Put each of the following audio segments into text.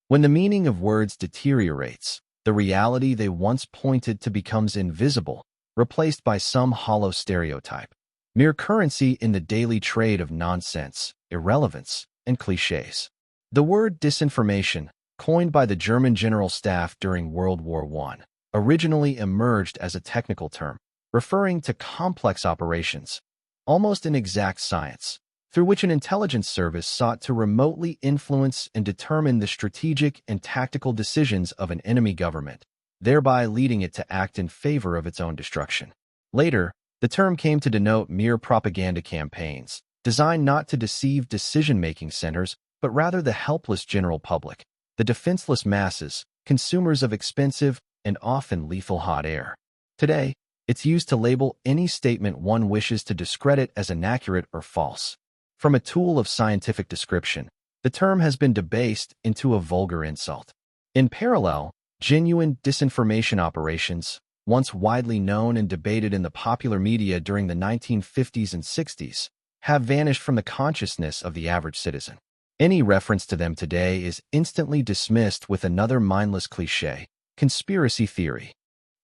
When the meaning of words deteriorates, the reality they once pointed to becomes invisible, replaced by some hollow stereotype. Mere currency in the daily trade of nonsense, irrelevance, and cliches. The word disinformation, coined by the German General Staff during World War I, originally emerged as a technical term, referring to complex operations, almost an exact science, through which an intelligence service sought to remotely influence and determine the strategic and tactical decisions of an enemy government, thereby leading it to act in favor of its own destruction. Later, the term came to denote mere propaganda campaigns, designed not to deceive decision-making centers, but rather the helpless general public, the defenseless masses, consumers of expensive and often lethal hot air. Today, it's used to label any statement one wishes to discredit as inaccurate or false. From a tool of scientific description, the term has been debased into a vulgar insult. In parallel, genuine disinformation operations, once widely known and debated in the popular media during the 1950s and 60s, have vanished from the consciousness of the average citizen. Any reference to them today is instantly dismissed with another mindless cliché, conspiracy theory.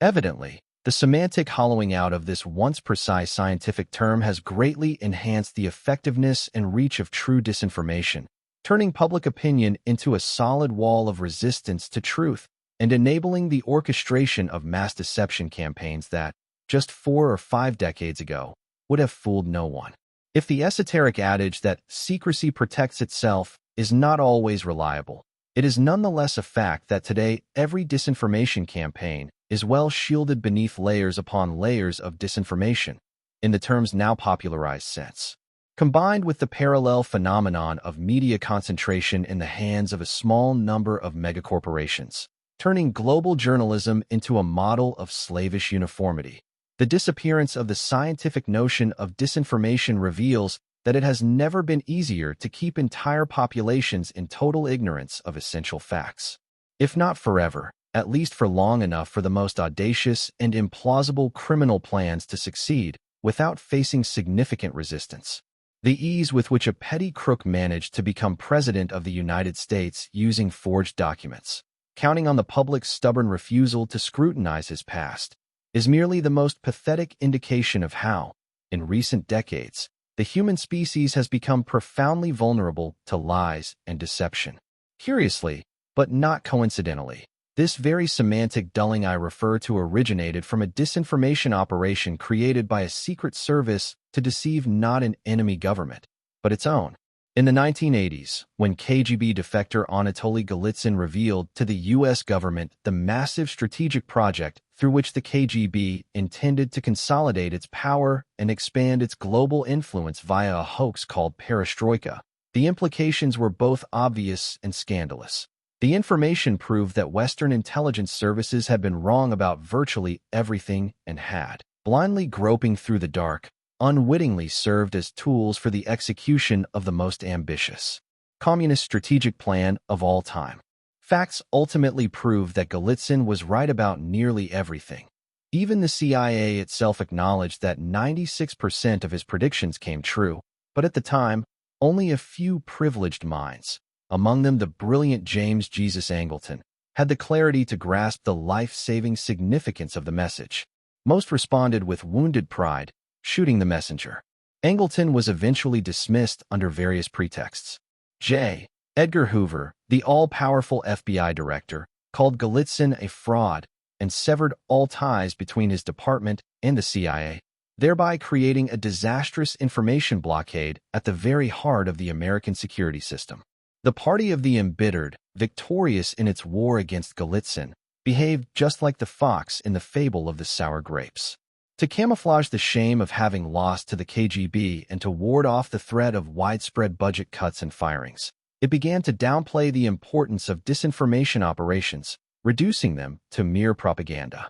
Evidently, the semantic hollowing out of this once precise scientific term has greatly enhanced the effectiveness and reach of true disinformation, turning public opinion into a solid wall of resistance to truth and enabling the orchestration of mass deception campaigns that, just 4 or 5 decades ago, would have fooled no one. If the esoteric adage that secrecy protects itself is not always reliable, it is nonetheless a fact that today every disinformation campaign is well shielded beneath layers upon layers of disinformation, in the term's now popularized sense. Combined with the parallel phenomenon of media concentration in the hands of a small number of megacorporations, turning global journalism into a model of slavish uniformity, the disappearance of the scientific notion of disinformation reveals that it has never been easier to keep entire populations in total ignorance of essential facts. If not forever, at least for long enough for the most audacious and implausible criminal plans to succeed without facing significant resistance. The ease with which a petty crook managed to become president of the United States using forged documents, counting on the public's stubborn refusal to scrutinize his past, is merely the most pathetic indication of how, in recent decades, the human species has become profoundly vulnerable to lies and deception. Curiously, but not coincidentally, this very semantic dulling I refer to originated from a disinformation operation created by a secret service to deceive not an enemy government, but its own. In the 1980s, when KGB defector Anatoly Golitsyn revealed to the U.S. government the massive strategic project through which the KGB intended to consolidate its power and expand its global influence via a hoax called perestroika, the implications were both obvious and scandalous. The information proved that Western intelligence services had been wrong about virtually everything and had, blindly groping through the dark, unwittingly served as tools for the execution of the most ambitious communist strategic plan of all time. Facts ultimately proved that Golitsyn was right about nearly everything. Even the CIA itself acknowledged that 96% of his predictions came true, but at the time, only a few privileged minds, among them the brilliant James Jesus Angleton, had the clarity to grasp the life-saving significance of the message. Most responded with wounded pride, shooting the messenger. Angleton was eventually dismissed under various pretexts. J. Edgar Hoover, the all-powerful FBI director, called Golitsyn a fraud and severed all ties between his department and the CIA, thereby creating a disastrous information blockade at the very heart of the American security system. The party of the embittered, victorious in its war against Golitsyn, behaved just like the fox in the fable of the sour grapes. To camouflage the shame of having lost to the KGB and to ward off the threat of widespread budget cuts and firings, it began to downplay the importance of disinformation operations, reducing them to mere propaganda.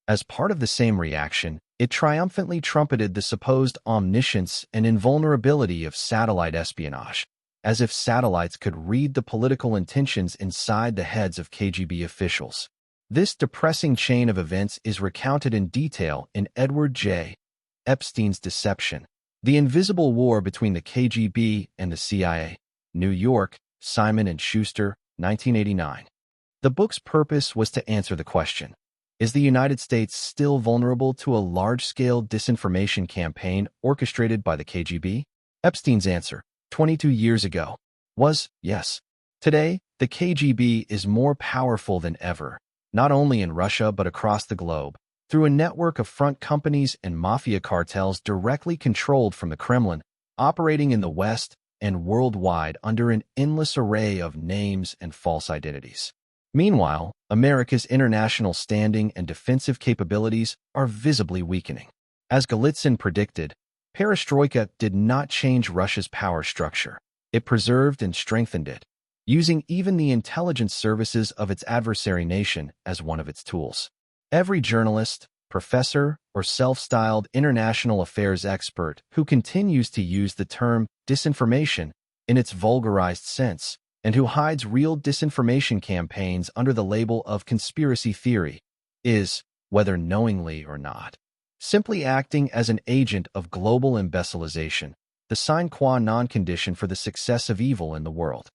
As part of the same reaction, it triumphantly trumpeted the supposed omniscience and invulnerability of satellite espionage, as if satellites could read the political intentions inside the heads of KGB officials. This depressing chain of events is recounted in detail in Edward J. Epstein's Deception, The Invisible War Between the KGB and the CIA, New York, Simon & Schuster, 1989. The book's purpose was to answer the question, is the United States still vulnerable to a large-scale disinformation campaign orchestrated by the KGB? Epstein's answer, 22 years ago, was yes. Today, the KGB is more powerful than ever, not only in Russia but across the globe, through a network of front companies and mafia cartels directly controlled from the Kremlin, operating in the West and worldwide under an endless array of names and false identities. Meanwhile, America's international standing and defensive capabilities are visibly weakening. As Golitsyn predicted, perestroika did not change Russia's power structure. It preserved and strengthened it, using even the intelligence services of its adversary nation as one of its tools. Every journalist, professor, or self-styled international affairs expert who continues to use the term disinformation in its vulgarized sense and who hides real disinformation campaigns under the label of conspiracy theory is, whether knowingly or not, simply acting as an agent of global imbecilization, the sine qua non condition for the success of evil in the world.